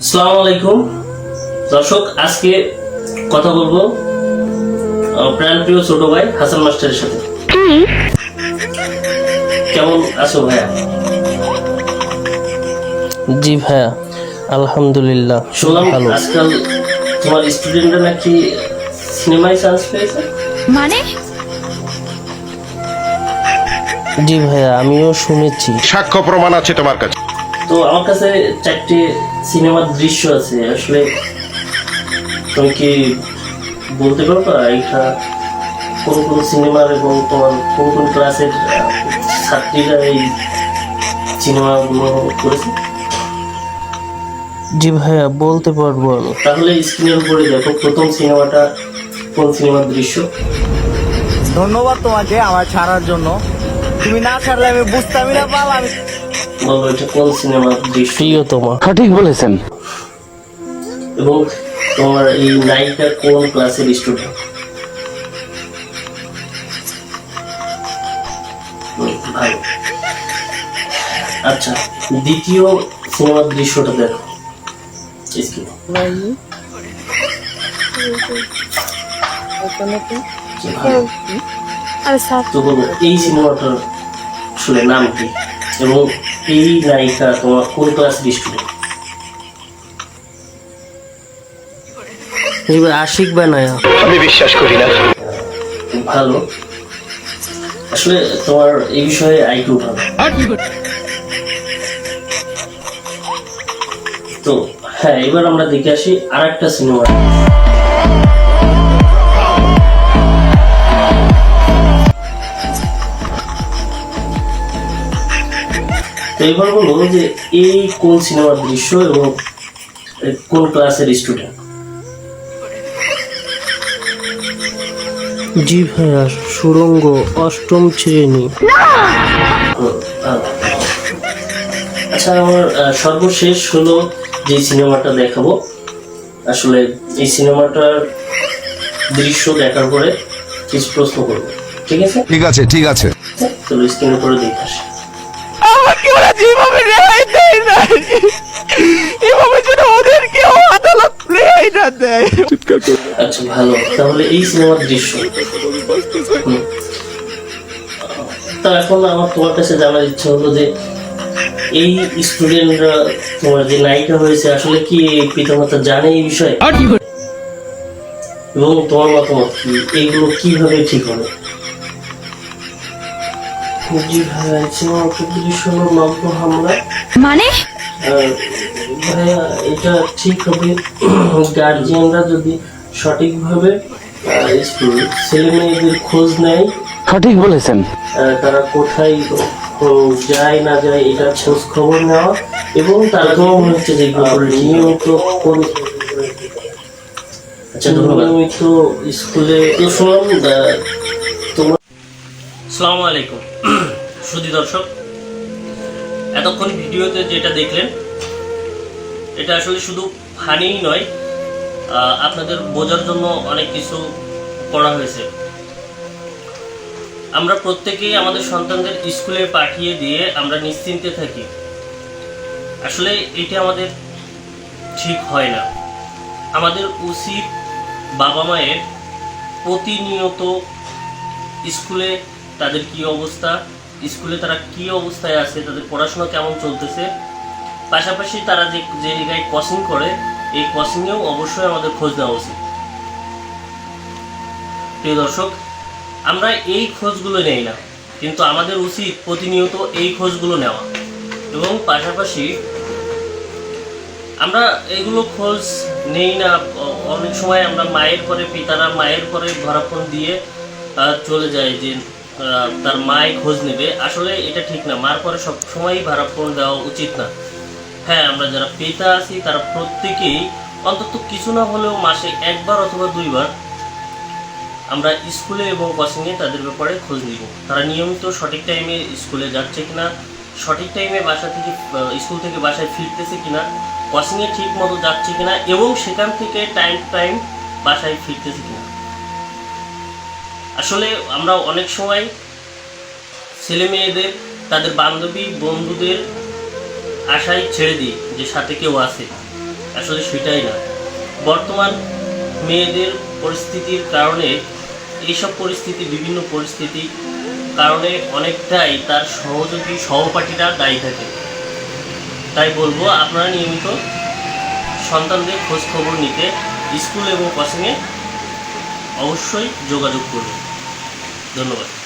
আসসালামু আলাইকুম দর্শক, আজকে কথা বলবো প্রাণপ্রিয় ছোট ভাই হাসান মাস্টারের সাথে। কেমন আছো ভাইয়া? জি ভাইয়া, আলহামদুলিল্লাহ শুনলাম ভালো। আজকাল তোমার স্টুডেন্টরা নাকি সিনেমায় চান্স পেয়েছে। মানে জি ভাইয়া, আমিও শুনেছি। সাক্ষ্য প্রমাণ আছে তোমার কাছে? তো আমার কাছে 4টি সিনেমার দৃশ্য আছে, আসলে তুমি কি বলতে পারবা এটা কোন কোন সিনেমার এবং তোমার কোন কোন ক্লাসের ছাত্রীরা এই সিনেমাগুলো করেছে? জি ভাইয়া, বলতে পারবো আমি। তাহলে স্ক্রিনের উপরে দেখো, প্রথম সিনেমাটা কোন সিনেমার দৃশ্য? ধন্যবাদ তোমাকে আমার ছাড়ার জন্য। তুমি না ছাড়লে আমি বুঝতামই না বাবা। আমি বলো এটা কোন সিনেমার দৃশ্য প্রিয়তমা। সঠিক বলেছেন। এবং তোমার এই নায়িকা কোন ক্লাসের স্টুডেন্ট? ভালো। আচ্ছা, দ্বিতীয় সিনেমার দৃশ্যটা দেখো স্ক্রিনে। ভালো। আরে স্যার, তো বলো এই সিনেমাটার আসলে নাম কি এবং এই নায়িকা তোমার কোন ক্লাসের স্টুডেন্ট? এবার আশিক বানায়া। আমি বিশ্বাস করি না। ভালো, আসলে তোমার এই বিষয়ে আইকিউ ভালো। তো হ্যাঁ, এবার আমরা দেখে আসি আর একটা সিনেমা। তো এবার বলো যে এই কোন সিনেমার দৃশ্য এবং কোন ক্লাসের স্টুডেন্ট? জি ভাইয়া, সুরঙ্গ, 8ম শ্রেণী। আচ্ছা, আমার সর্বশেষ হলো যে সিনেমাটা দেখাবো, আসলে এই সিনেমাটার দৃশ্য দেখার পরে কিছু প্রশ্ন করবো, ঠিক আছে? ঠিক আছে, ঠিক আছে। চলো স্ক্রিনের করে দেখে আসি। আমাকে ওরা যেভাবে রেহাই দেয় না, এভাবে যেন ওদেরকে আদালত রেহাই না দেয়। আচ্ছা ভালো, তাহলে এই সিনেমার দৃশ্য। তা এখন আমার তোমার কাছে জানার ইচ্ছা হলো যে এই স্টুডেন্টরা তোমার যে নায়িকা হয়েছে আসলে কি পিতামাতা জানে এই বিষয়ে, এবং তোমার মতামত কি, এইগুলো কিভাবে ঠিক হবে? জি ভাইয়া, এই সিনেমাটার দৃশ্য হলো নব্য হামলা। মানে ভাইয়া এটা ঠিক হবে গার্জিয়ানরা যদি সঠিকভাবে ছেলে মেয়েদের খোঁজ নেয়, সঠিক বলেছেন। তারা কোথায় যায় না যায় এটা খোঁজ খবর নেওয়া, এবং তারা তো মনে হচ্ছে যে নিয়মিত আচ্ছা ধন্যবাদ। নিয়মিত স্কুলে তো শুনলাম তোমার। আসসালামু আলাইকুম সুধী দর্শক, এতক্ষণ ভিডিওতে যেটা দেখলেন এটা আসলে শুধু ফানিই নয়, আপনাদের বোঝার জন্য অনেক কিছু করা হয়েছে। আমরা প্রত্যেকেই আমাদের সন্তানদের স্কুলে পাঠিয়ে দিয়ে আমরা নিশ্চিন্তে থাকি, আসলে এটা আমাদের ঠিক হয় না। আমাদের উচিত বাবা মায়ের প্রতিনিয়ত স্কুলে তাদের কি অবস্থা, স্কুলে তারা কি অবস্থায় আছে, তাদের পড়াশোনা কেমন চলতেছে, পাশাপাশি তারা যে জায়গায় কোচিং করে এই কোচিংয়েও অবশ্যই আমাদের খোঁজ নেওয়া উচিত। প্রিয় দর্শক, আমরা এই খোঁজগুলো নেই না, কিন্তু আমাদের উচিত প্রতিনিয়ত এই খোঁজগুলো নেওয়া, এবং পাশাপাশি আমরা এগুলো খোঁজ নেই না। অনেক সময় আমরা মায়ের পরে পিতারা মায়ের পরে ধরাপন দিয়ে চলে যায় যে তার মাই খোঁজ নেবে, আসলে এটা ঠিক না। মার পরে সবসময়ই ভারাপন দেওয়া উচিত না। হ্যাঁ, আমরা যারা পিতা আছি তারা প্রত্যেকেই অন্তত কিছু না হলেও মাসে 1বার অথবা 2বার আমরা স্কুলে এবং কোচিংয়ে তাদের ব্যাপারে খোঁজ নিব। তারা নিয়মিত সঠিক টাইমে স্কুলে যাচ্ছে কিনা, সঠিক টাইমে বাসা থেকে স্কুল থেকে বাসায় ফিরতেছে কিনা, কোচিংয়ে ঠিক মতো যাচ্ছে কিনা, এবং সেখান থেকে টাইম টু টাইম বাসায় ফিরতেছে কিনা। আসলে আমরা অনেক সময় ছেলে মেয়েদের তাদের বান্ধবী বন্ধুদের আশায় ছেড়ে দিই যে সাথে কেউ আছে, আসলে সেটাই না। বর্তমান মেয়েদের পরিস্থিতির কারণে, এইসব পরিস্থিতি, বিভিন্ন পরিস্থিতি কারণে অনেকটাই তার সহযোগী সহপাঠীরা দায়ী থাকে। তাই বলবো আপনারা নিয়মিত সন্তানদের খোঁজ খবর নিতে স্কুল এবং কোচিংয়ে অবশ্যই যোগাযোগ করুন। ধন্যবাদ।